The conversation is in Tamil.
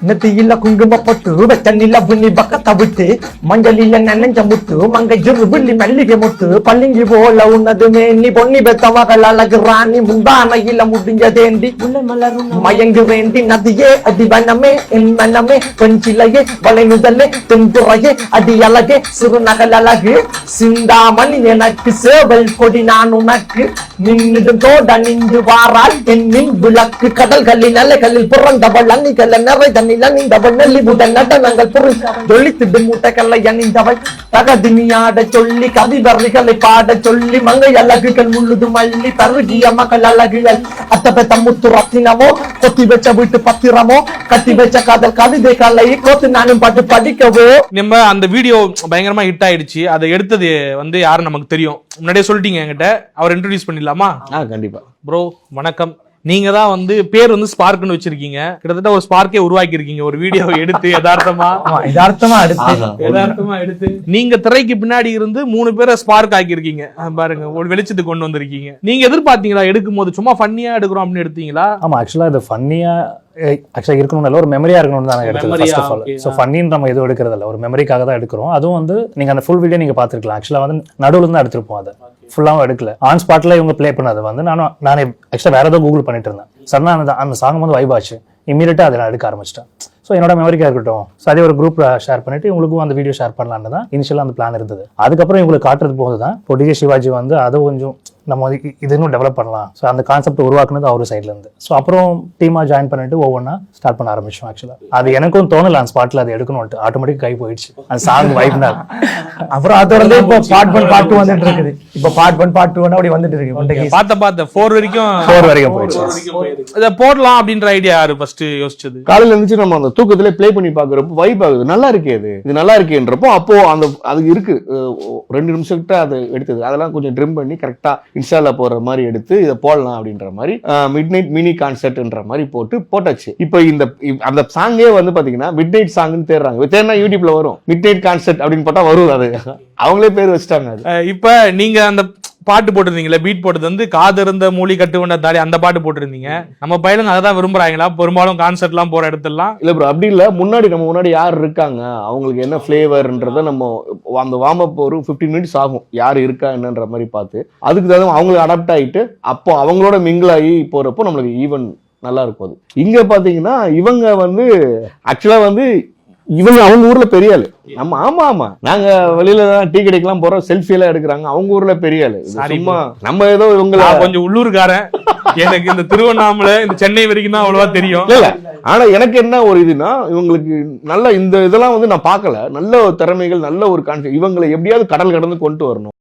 நெத்தியில குங்குமப்பட்டு வெச்சனில புண்ணி பக்கத்தை விட்டு மஞ்சளில நனைஞ்ச முத்து மங்கை ஜிரு புள்ளி மல்லிகை முத்து பள்ளிங்கி போல உன்னதுமே நீ பொன்னி பெத்த மகள் அழகு ராணி முந்தானையில முடிஞ்சதேண்டி மயங்கு வேண்டி நதியே அடிவனமே என் மனமே கொஞ்சிலையே வளைநுதலே தென்புறையே அடி அழகே சிறு நகல் அழகு சிந்தாமணி எனக்கு சேவல் கொடி நான் உனக்கு நின்னிடும் தோட நின்று வாரால் என் மின் விளக்கு கடல்களின் அலைகளில் புறந்தவள் அன்னிகள் நிறை தன்னில் நெல்லிபுடன் நடனங்கள் ஜொலித்திடும் மூட்டைகளை அணிந்தவள் தகதினியாட சொல்லி கவிவர்ணிகளை பாட சொல்லி மங்கை அழகுகள் முழுது மல்லி தருகிய மகள் அழகுகள் அத்தபெத்த முத்து ரத்தினமோ கொத்தி வச்ச வீட்டு பத்திரமோ கட்டி வச்ச காதல் கவிதை கலை கோத்து நானும் பாட்டு படிக்கவோ. நம்ம அந்த வீடியோ பயங்கரமா ஹிட் ஆயிடுச்சு. அதை எடுத்தது யாரும் நமக்கு தெரியும், முன்னாடியே சொல்லிட்டீங்க என்கிட்ட. அவர் இன்ட்ரோடியூஸ் பண்ணிடலாமா? கண்டிப்பா. ப்ரோ வணக்கம். நீங்க தான் பேர் ஸ்பார்க்னு வச்சிருக்கீங்க. கிட்டத்தட்ட ஒரு ஸ்பார்க்கே உருவாக்கி இருக்கீங்க ஒரு வீடியோவை எடுத்து யதார்த்தமா எடுத்து நீங்க திரைக்கு பின்னாடி இருந்து 3 பேரை ஸ்பார்க் ஆக்கி இருக்கீங்க பாருங்க. ஒரு வெளிச்சத்துக்கு கொண்டு வந்திருக்கீங்க. நீங்க எதிர்பார்த்தீங்களா எடுக்கும் போது சும்மா ஃபன்னியா எடுக்கிறோம் அப்படின்னு எடுத்தீங்களா? ஆமா, ஆக்சுவலா இது ஃபன்னியா இருக்கணும், ஒரு மெமரியா இருக்கணும்னு தான் எடுக்கிறோம். ஸோ ஃபன்னின்னு நம்ம எதுவும் எடுக்கிறது இல்லை, ஒரு மெமரிக்காக தான் எடுக்கிறோம். அதுவும் நீங்க அந்த ஃபுல் வீடியோ நீங்க பாத்துருக்கலாம். ஆக்சுவலா நடுவுல தான் எடுத்திருப்போம், அதை ஃபுல்லாவும் எடுக்கல. ஆன் ஸ்பாட்ல இவங்க பிளே பண்ணது நானே ஆக்சுவலா வேற ஏதோ கூகுள் பண்ணிட்டு இருந்தேன். சடனா அந்த சாங் வைப் ஆச்சு. இமீடியட்டா அதை நான் எடுக்க ஆரம்பிச்சிட்டேன். ஸோ என்னோட மெமரிக்கா இருக்கட்டும், ஸோ அதே ஒரு குரூப்ல ஷேர் பண்ணிட்டு இவங்களுக்கும் அந்த வீடியோ ஷேர் பண்ணலான்னு தான் இனிஷியலா அந்த பிளான் இருந்தது. அதுக்கப்புறம் இவங்களுக்கு காட்டுறது போது தான் இப்போ டிஜே சிவாஜி அதை கொஞ்சம் நம்ம இது இன்னும் டெவலப் பண்ணலாம். ஸோ அந்த கான்செப்ட் உருவாக்குனது அவரு சைட்ல இருந்து. ஸோ அப்புறம் டீமா ஜாயின் பண்ணிட்டு ஒவ்வொன்றா ஸ்டார்ட் பண்ண ஆரம்பிச்சோம். ஆக்சுவலா அது எனக்கும் தோணல அந்த ஸ்பாட்ல அதை எடுக்கணும், ஆட்டோமேட்டிக் கை போயிடுச்சு அந்த சாங் வைப்னால. அப்புறம் அதோட இப்போ பார்ட் 1 பார்ட் 2 வந்துட்டு இருக்குது. இப்போ பார்ட் 1 பார்ட் 2 அப்படி வந்துட்டு இருக்கு. பார்த்த 4 வரைக்கும் போயிடுச்சு. இதை போடலாம் அப்படின்ற ஐடியா யாரு ஃபர்ஸ்ட் யோசிச்சது? காலையில இருந்துச்சு நம்ம அந்த தூக்கத்திலே பிளே பண்ணி பாக்குறப்போ வைப் ஆகுது, நல்லா இருக்கே இது நல்லா இருக்கேன்றப்போ அப்போ அது இருக்கு 2 நிமிஷம் கிட்ட அது எடுத்தது. அதெல்லாம் கொஞ்சம் ட்ரிம் பண்ணி கரெக்டா இன்ஸ்டால போற மாதிரி எடுத்து இதை போடலாம் அப்படின்ற மாதிரி மிட் நைட் மினி கான்சர்ட்ன்ற மாதிரி போட்டாச்சு. இப்போ அந்த சாங்கே பாத்தீங்கன்னா மிட் நைட் சாங்னு தேடுறாங்க. தேடினா யூடியூப்ல வரும் மிட் நைட் கான்சர்ட் அப்படின்னு போட்டா வரும். அது அவங்களே பேர் வச்சுட்டாங்க. இப்ப நீங்க அந்த பாட்டு போட்டிருந்தீங்களா, பீட் போட்டது காதிருந்த மூலி கட்டுவன தாடி அந்த பாட்டு போட்டிருந்தீங்க. நம்ம பையனுங்க அதான் விரும்புறாங்களா பெரும்பாலும் கான்சர்ட் எல்லாம் போற இடத்துலாம்? இல்ல ப்ரோ, அப்படி இல்ல. நம்ம முன்னாடி யார் இருக்காங்க, அவங்களுக்கு என்ன பிளேவர்ன்றத நம்ம அந்த வார்ம் அப் ஒரு 15 மினிட்ஸ் ஆகும், யார் இருக்கா என்னன்ற மாதிரி பார்த்து அதுக்கு தான் அவங்களுக்கு அடாப்ட் ஆயிட்டு அப்போ அவங்களோட மிங்கிள் ஆகி போறப்போ நம்மளுக்கு ஈவன் நல்லா இருக்கும். அது இங்க பாத்தீங்கன்னா இவங்க ஆக்சுவலா இவங்க அவங்க ஊர்ல பெரிய ஆளு. ஆமா நாங்க வெளியில தான் டீ கடைக்கெல்லாம் போறோம், செல்ஃபி எல்லாம் எடுக்கிறாங்க. அவங்க ஊர்ல பெரிய ஆளு. சும்மா நம்ம ஏதோ இவங்க கொஞ்சம் உள்ளூர்காரன். எனக்கு இந்த திருவண்ணாமலை இந்த சென்னை வரைக்கும் தான் அவ்வளவா தெரியும். இல்ல ஆனா எனக்கு என்ன ஒரு இதுனா இவங்களுக்கு நல்ல இந்த இதெல்லாம் நான் பார்க்கல. நல்ல திறமைகள், நல்ல ஒரு கான்செப்ட். இவங்களை எப்படியாவது கடல் கடந்து கொண்டு வரணும்.